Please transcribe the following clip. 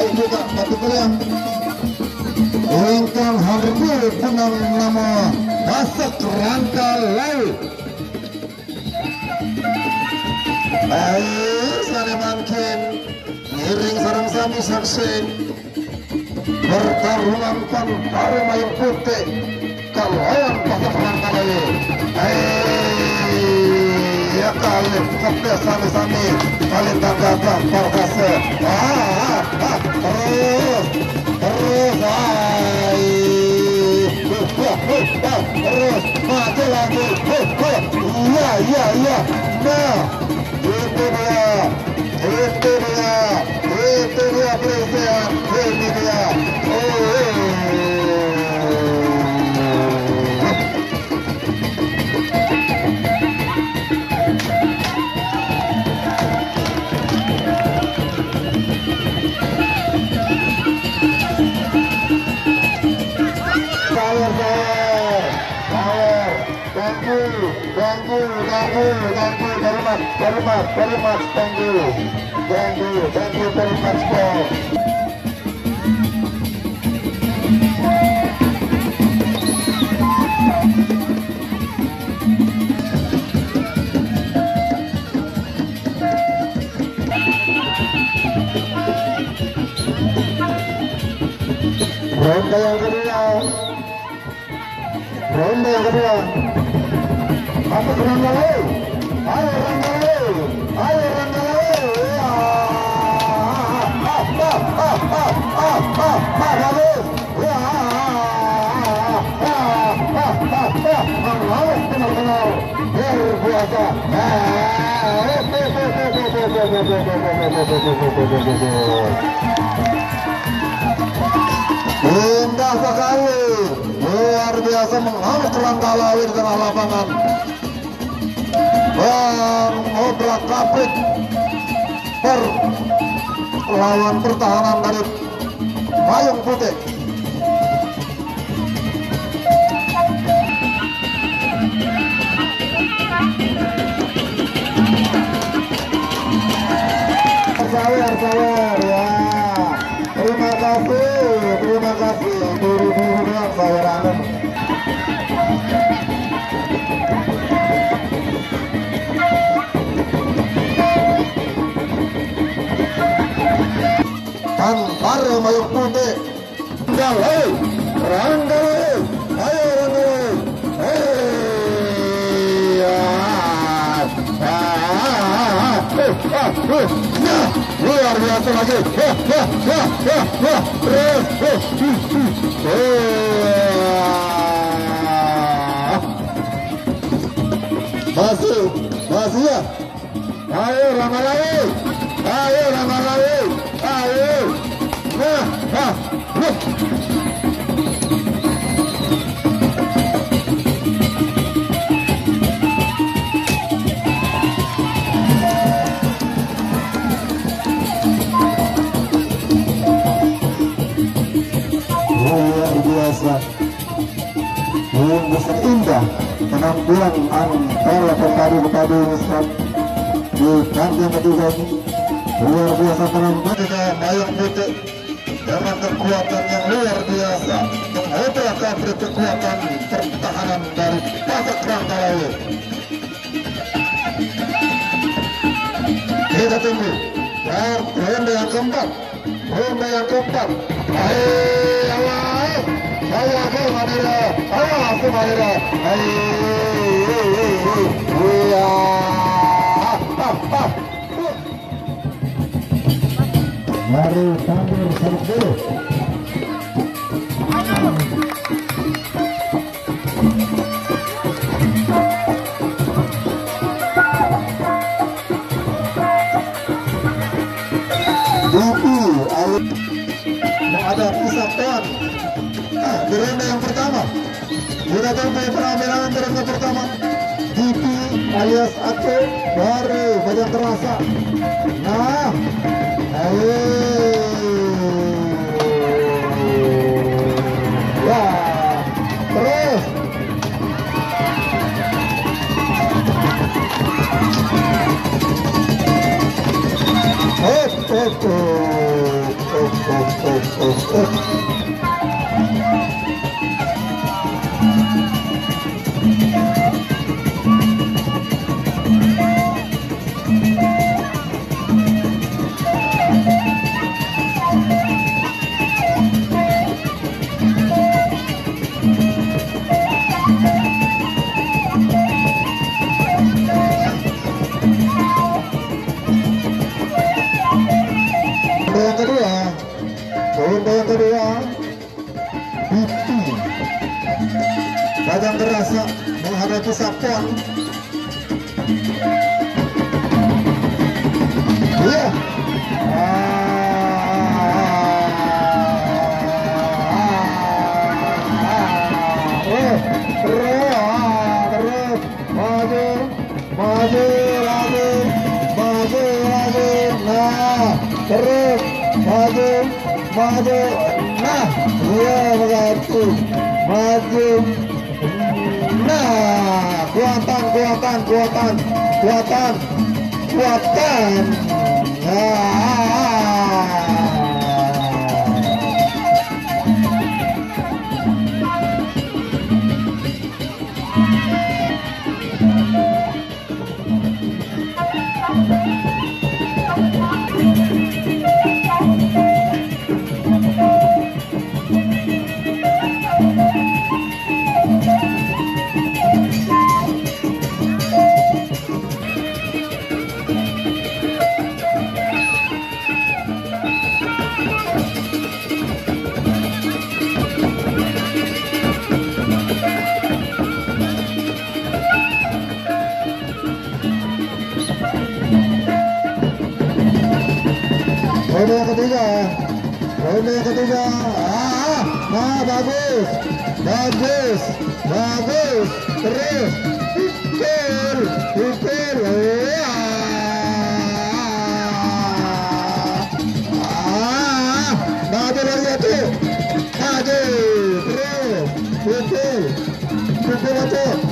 baik juga batu kalian. Ingkang harbu punang nama masak rangka laut. Air sana makin ngiring sarang sami saksen. Pertarungan paru mayung putih kalawan masak rangka laut. Ya kali sampai sami-sami kalian tanggapkan parkase. Terus terus maju lagi. Iya nah itu dia presiden, ini dia. Very much, thank you very much, Paul. Ronda yang kedua. Apa ronda lain? Ayo ronda lain. Indah sekali, luar biasa menghalau kerangka laut di tengah lapangan. Bang obrak kapit lawan pertahanan dari Mayung Putih. Sawer ya. Terima kasih buru-buru yang sawer Anda. Baru Mayung Putih. Ranggal, ayo Ranggal. Luar biasa lagi. Masih ya. Ayo Ranggal. Luar biasa, besar indah penampilan para pepadu di kantin ketiga ini. Luar biasa penampilan Mayung Putih dengan kekuatan yang luar biasa mengobrak kekuatan pertahanan dari Masak Rangka Laut. Kita tunggu ronde yang keempat. Mari sambil serut dulu. Menghadapi Sabtuan di ronde yang pertama. Kita tunggu penampilan ronde pertama. DP alias Ate baru banyak terasa. Nah, ayo. Ya, terus. Bajang terasa menghadapi Sapon. Iya. Terus maju lagi. Nah, terus maju. Nah, iya begitu. Maju. Nah, kuatan. Ronde yang ketiga. Nah, bagus. Terus pikir. Maju lagi itu. Terus pukul.